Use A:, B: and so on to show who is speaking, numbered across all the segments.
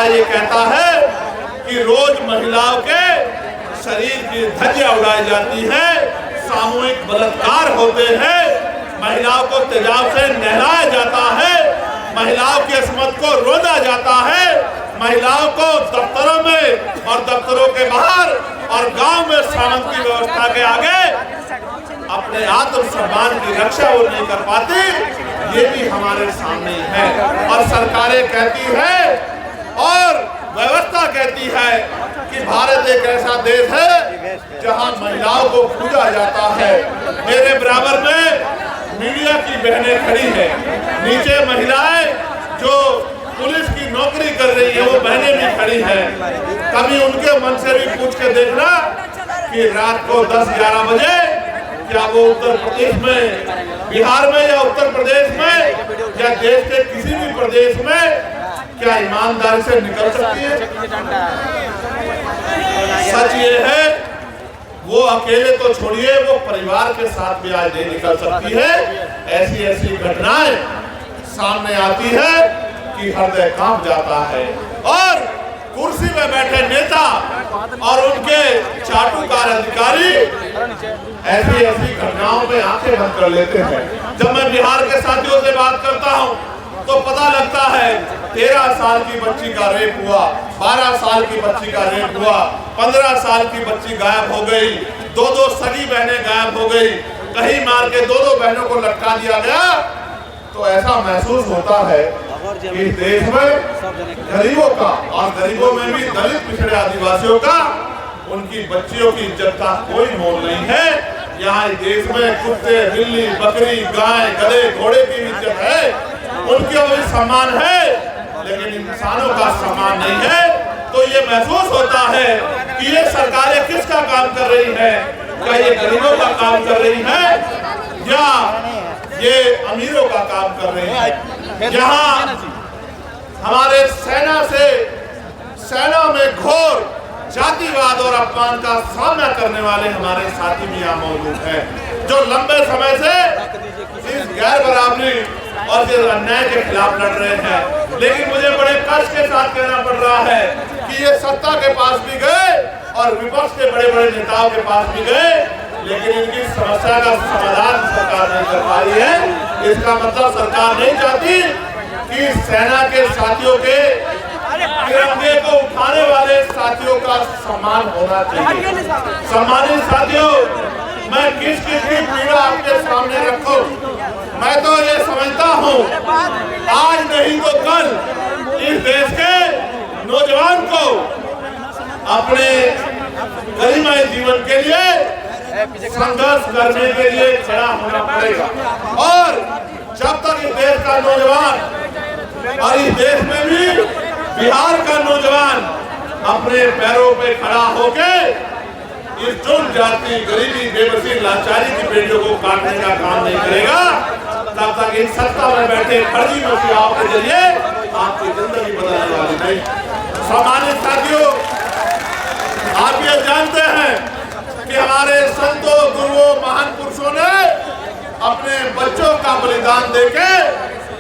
A: ये कहता है कि रोज महिलाओं के शरीर की धज्जियां उड़ाई जाती है, सामूहिक बलात्कार होते हैं, महिलाओं को तेजाब से नहलाया जाता है, महिलाओं की अस्मत को रोना जाता है, महिलाओं को दफ्तरों में और दफ्तरों के बाहर और गांव में सामंत की व्यवस्था के आगे अपने आत्मसम्मान की रक्षा वो नहीं कर पाती। ये भी हमारे सामने है और सरकारें कहती है और व्यवस्था कहती है कि भारत एक ऐसा देश है जहां महिलाओं को पूजा जाता है। मेरे बराबर में मीडिया की बहनें खड़ी है, नीचे महिलाएं जो पुलिस की नौकरी कर रही है वो बहनें भी खड़ी हैं। कभी उनके मन से भी पूछ के देखना कि रात को 10-11 बजे क्या वो उत्तर प्रदेश में, बिहार में या उत्तर प्रदेश में या देश के किसी भी प्रदेश में क्या ईमानदारी से निकल सकती है? सच ये है वो अकेले तो छोड़िए, वो परिवार के साथ भी आज नहीं निकल सकती है। ऐसी ऐसी घटनाएं सामने आती है कि हृदय कांप जाता है और कुर्सी में बैठे नेता और उनके चाटुकार अधिकारी ऐसी ऐसी घटनाओं में आंखें बंद कर लेते हैं। जब मैं बिहार के साथियों से बात करता हूं तो पता लगता है 13 साल की बच्ची का रेप हुआ, 12 साल की बच्ची का रेप हुआ, 15 साल की बच्ची गायब हो गई, 2-2 सगी बहनें गायब हो गई, कहीं मार के 2-2 बहनों को लटका दिया गया। तो ऐसा महसूस होता है कि देश में गरीबों का और गरीबों में भी दलित पिछड़े आदिवासियों का, उनकी बच्चियों की इज्जत का कोई मोल नहीं है। यहाँ देश में कुत्ते, बिल्ली, बकरी, गाय, गधे, घोड़े की इज्जत है, उनका भी सम्मान है, लेकिन इंसानों का सम्मान नहीं है। तो ये महसूस होता है कि ये सरकारें किसका काम कर रही है? क्या ये गरीबों का काम कर रही है या ये अमीरों का काम कर रहे हैं? यहाँ हमारे सेना में घोर जातिवाद और अपमान का सामना करने वाले हमारे साथी भी यहाँ मौजूद हैं, जो लंबे समय से इस गैर बराबरी और इस अन्याय के खिलाफ लड़ रहे हैं। लेकिन मुझे बड़े कष्ट के साथ कहना पड़ रहा है कि ये सत्ता के पास भी गए और विपक्ष के बड़े बड़े नेताओं के पास भी गए, लेकिन इनकी समस्या का समाधान सरकार नहीं कर पाई है। इसका मतलब सरकार नहीं चाहती कि सेना के साथियों के तिरंगे को उठाने वाले साथियों का सम्मान होना चाहिए। सम्मानित साथियों, मैं किस किस की पीड़ा आपके सामने रखूं? मैं तो ये समझता हूँ आज नहीं तो कल इस देश के नौजवान को अपने गरिमामय जीवन के लिए संघर्ष करने के लिए खड़ा होना पड़ेगा। और जब तक इस देश का नौजवान और इस देश में भी बिहार का नौजवान अपने पैरों पे खड़ा होके इस जुल्म, जाति, गरीबी, बेबसी, लाचारी की पेड़ों को काटने का काम नहीं करेगा, तब तक इन सत्ता में बैठे फर्जी मुखियाओं के जरिए आपकी जिंदगी बदलने वाली नहीं। सम्मानित साथियों, आप ये जानते हैं कि हमारे संतों, गुरुओं, महान पुरुषों ने अपने बच्चों का बलिदान देके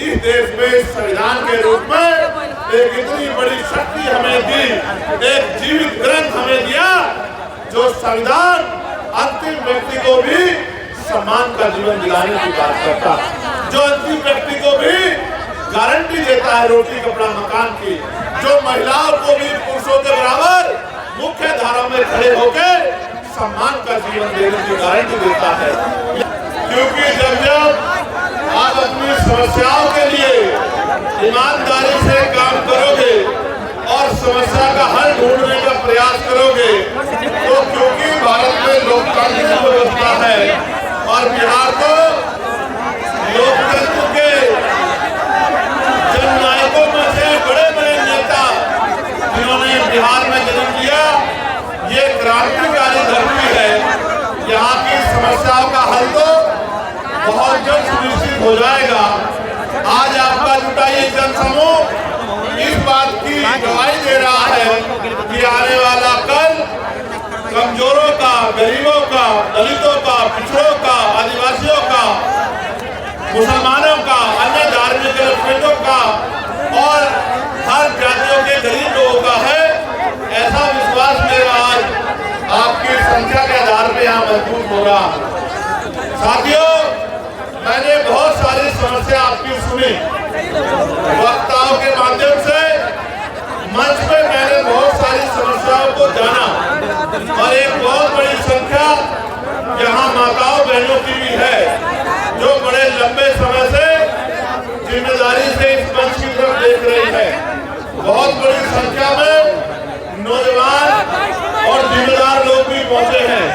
A: इस देश में संविधान के रूप में एक इतनी बड़ी शक्ति हमें दी, एक जीवित ग्रंथ हमें दिया जो संविधान अंतिम व्यक्ति को भी सम्मान का जीवन दिलाने की बात करता है, जो अंतिम व्यक्ति को भी गारंटी देता है रोटी, कपड़ा, मकान की, जो महिलाओं को भी पुरुषों के बराबर मुख्य धारा में खड़े होकर सम्मान का जीवन देने की गारंटी देता है। क्योंकि जब आप अपनी समस्याओं के लिए ईमानदारी से काम करोगे और समस्या का हल ढूंढने का प्रयास करोगे, तो क्योंकि भारत में लोकतांत्रिक व्यवस्था है और बिहार को लोकतंत्र के जननायकों में से बड़े बड़े नेता जिन्होंने बिहार में जन्म लिया, ये क्रांतिकारी धरती है। यहाँ की समस्याओं का हल तो बहुत जल्द सुनिश्चित हो जाएगा। आज आपका वक्ताओं के माध्यम से मंच पे मैंने बहुत सारी समस्याओं को जाना और एक बहुत बड़ी संख्या यहाँ माताओं बहनों की भी है जो बड़े लंबे समय से जिम्मेदारी से इस मंच की तरफ देख रही है। बहुत बड़ी संख्या में नौजवान और जिम्मेदार लोग भी पहुंचे हैं।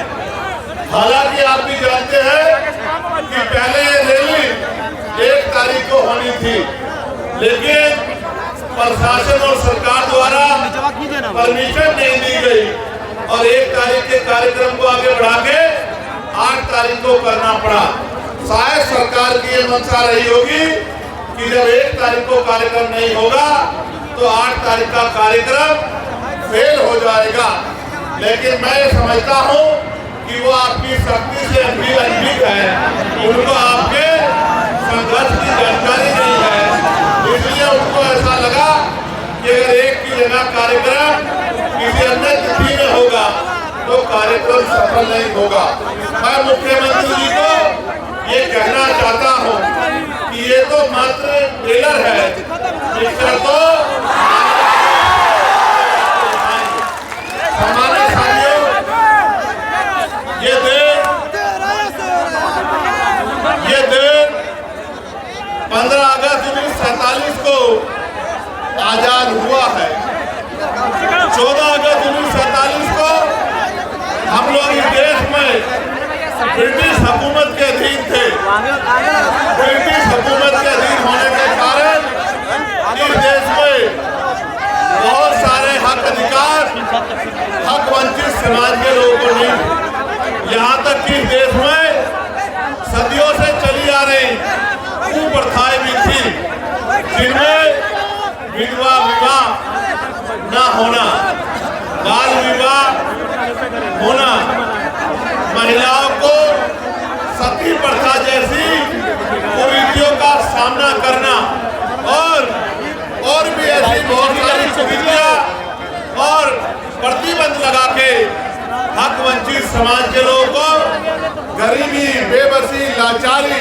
A: हालांकि आप भी जानते हैं कि पहले ये रैली 1 तारीख को होनी थी, लेकिन प्रशासन और सरकार द्वारा परमिशन नहीं दी गई और 1 तारीख के कार्यक्रम को आगे बढ़ा के 8 तारीख को करना पड़ा। शायद सरकार की ये मंशा रही होगी कि जब 1 तारीख को कार्यक्रम नहीं होगा तो 8 तारीख का कार्यक्रम फेल हो जाएगा। लेकिन मैं समझता हूँ कि वो आपकी शक्ति से अनभिज्ञ है, उनको आपके संघर्ष की जानकारी नहीं है, इसलिए उनको ऐसा लगा कि अगर एक की जगह कार्यक्रम किसी अन्य तिथि में होगा तो कार्यक्रम सफल नहीं होगा। मैं मुख्यमंत्री जी को ये कहना चाहता हूँ कि ये तो मात्र ट्रेलर है, पिक्चर तो हमारे साथियों ये दिन 15 अगस्त 1947 को आजाद हुआ है। 14 अगस्त 1947 को हम लोग इस देश में ब्रिटिश हुकूमत के अधीन थे। ब्रिटिश हुकूमत के अधीन होने के कारण इस देश में बहुत सारे हक अधिकार हक वंचित समाज के लोगों को नहीं, यहाँ तक कि देश में सदियों से चली आ रही कुप्रथाएं भी थी, जिनमें विधवा विवाह न होना, बाल विवाह होना, महिलाओं को सती प्रथा जैसी कुरीतियों का सामना करना और भी ऐसी बहुत सारी कुरीतियां और प्रतिबंध लगा के हक वंचित समाज के लोगों को गरीबी, बेबसी, लाचारी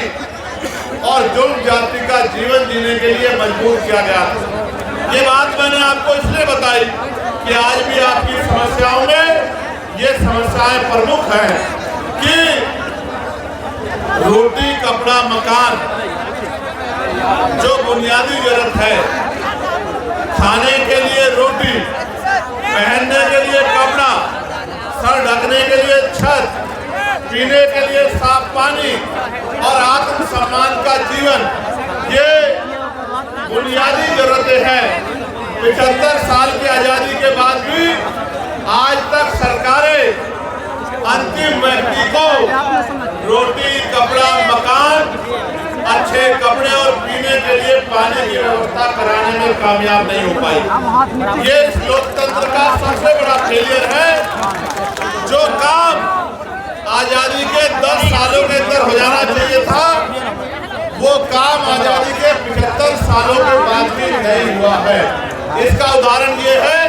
A: और जुल्म जाति का जीवन जीने के लिए मजबूर किया गया था। ये बात मैंने आपको इसलिए बताई कि आज भी आपकी समस्याओं में ये समस्याएं प्रमुख हैं कि रोटी, कपड़ा, मकान जो बुनियादी जरूरत है, खाने के लिए रोटी, पहनने के लिए कपड़ा, सर ढकने के लिए छत, पीने के लिए साफ पानी और आत्म सम्मान का जीवन, ये बुनियादी जरूरतें हैं। 75 साल की आजादी के बाद भी आज तक सरकारें अंतिम व्यक्ति को रोटी, कपड़ा, मकान, अच्छे कपड़े और पीने के लिए पानी की व्यवस्था कराने में कामयाब नहीं हो पाई। ये लोकतंत्र का सबसे बड़ा फेलियर है। जो काम आजादी के 10 सालों के अंदर हो जाना चाहिए था, वो काम आजादी के 75 सालों के बाद भी नहीं हुआ है। इसका उदाहरण ये है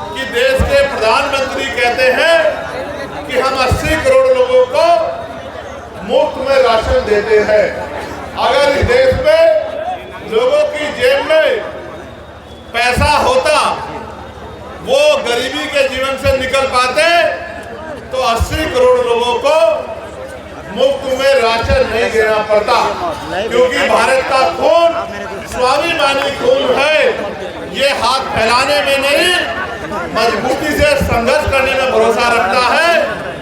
A: कि देश के प्रधानमंत्री कहते हैं कि हम 80 करोड़ लोगों को मुफ्त में राशन देते हैं। अगर इस देश में लोगों की जेब में पैसा होता, वो गरीबी के जीवन से निकल पाते, तो 80 करोड़ लोगों को मुफ्त में राशन नहीं देना पड़ता। क्योंकि भारत का खून स्वाभिमानी खून है। ये हाथ फैलाने में नहीं, मजबूती से संघर्ष करने में भरोसा रखता है,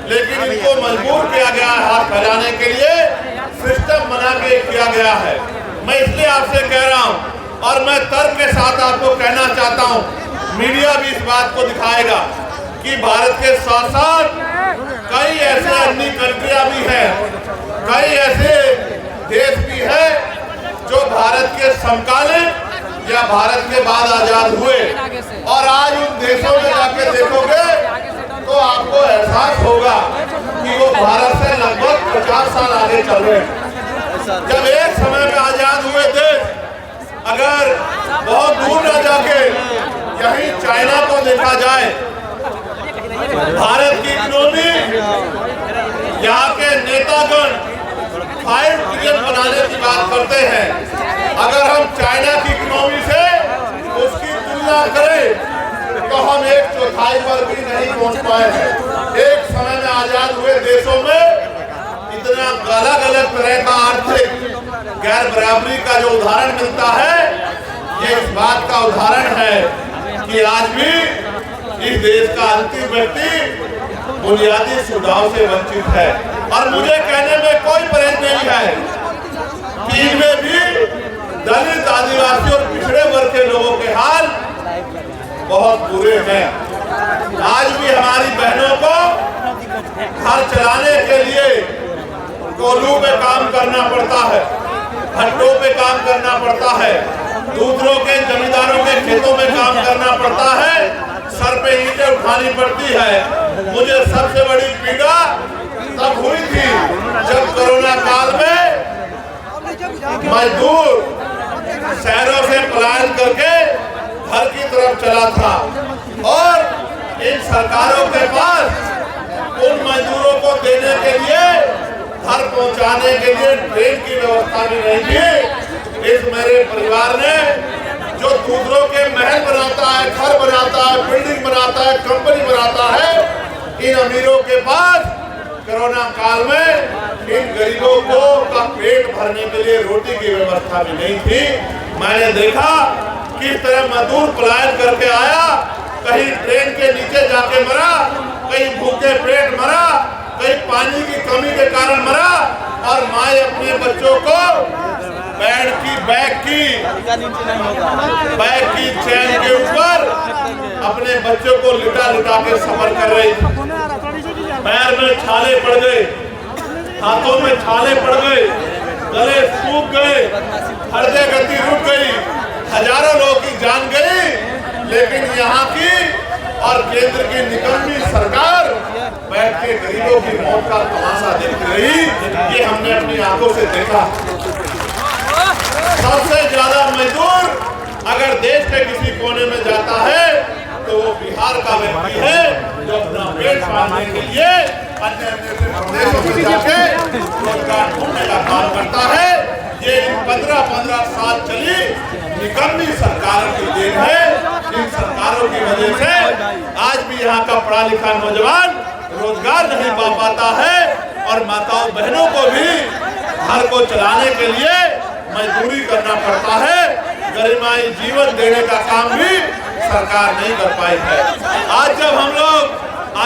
A: लेकिन इनको मजबूर किया गया है हाथ फैलाने के लिए, सिस्टम बना के किया गया है। मैं इसलिए आपसे कह रहा हूँ और मैं तर्क के साथ आपको कहना चाहता हूँ, मीडिया भी इस बात को दिखाएगा कि भारत के साथ साथ कई ऐसे अन्य कंट्रियां भी हैं, कई ऐसे देश भी हैं जो भारत के समकालीन या भारत के बाद आजाद हुए, और आज उन देशों में जाके देखोगे तो आपको एहसास होगा कि वो भारत से लगभग 50 साल आगे चल रहे हैं। जब एक समय में आजाद हुए देश अगर बहुत दूर न जाके यहीं चाइना को देखा जाए, भारत की इकोनॉमी, यहाँ के नेतागण 5 ट्रिलियन बनाने की बात करते हैं, अगर हम चाइना की इकोनॉमी से उसकी तुलना करें तो हम 1/4 पर भी नहीं पहुंच पाए हैं। एक समय में आजाद हुए देशों में इतना अलग अलग तरह का आर्थिक गैर बराबरी का जो उदाहरण मिलता है, ये इस बात का उदाहरण है कि आज भी इस देश का अंतिम व्यक्ति बुनियादी सुविधाओं से वंचित है। और मुझे कहने में कोई परहेज नहीं है कि इनमें भी दलित, आदिवासी और पिछड़े वर्ग के लोगों के हाल बहुत बुरे हैं। आज भी हमारी बहनों को घर चलाने के लिए कोल्हू पे काम करना पड़ता है, भट्टों पे काम करना पड़ता है, दूसरों के जमींदारों के खेतों में काम करना पड़ता है, सर पे ईंटें उठानी पड़ती है। मुझे सबसे बड़ी पीड़ा तब हुई थी जब कोरोना काल में मजदूर शहरों से पलायन करके घर की तरफ चला था और इन सरकारों के पास उन मजदूरों को देने के लिए, घर पहुंचाने के लिए ट्रेन की व्यवस्था भी नहीं थी। इस मेरे परिवार ने जो दूसरों के महल बनाता है, घर बनाता है, बिल्डिंग बनाता है, कंपनी बनाता है, इन अमीरों के पास कोरोना काल में इन गरीबों को का पेट भरने के लिए रोटी की व्यवस्था भी नहीं थी। मैंने देखा किस तरह मजदूर पलायन करके आया, कहीं ट्रेन के नीचे जाके मरा, कहीं भूखे पेट मरा, कहीं पानी की कमी के कारण मरा, और माए अपने बच्चों को बैग की चैन के ऊपर अपने बच्चों को लिटा लिटा के सफर कर रही थी। पैर में छाले पड़ गए, हाथों में छाले पड़ गए, गले सूख गए, हृदय गति रुक गई, हजारों लोगों की जान गई। लेकिन यहाँ की और केंद्र की निकम्मी सरकार बैठ के गरीबों की मौत का तमाशा देखती रही। ये हमने अपनी आंखों से देखा। सबसे ज्यादा मजदूर अगर देश के किसी कोने में जाता है तो वो बिहार का व्यक्ति है, जो अपना पेट पालने के लिए अन्य प्रदेशों में जाके रोजगार ढूंढने का काम करता है। ये 15-15 साल चली निकम्मी सरकारों की देन है। इन सरकारों की वजह से आज भी यहाँ का पढ़ा लिखा नौजवान रोजगार नहीं पा पाता है, और माताओं बहनों को भी घर को चलाने के लिए मजदूरी करना पड़ता है। गरिमाई जीवन देने का काम भी सरकार नहीं कर पाई है। आज जब हम लोग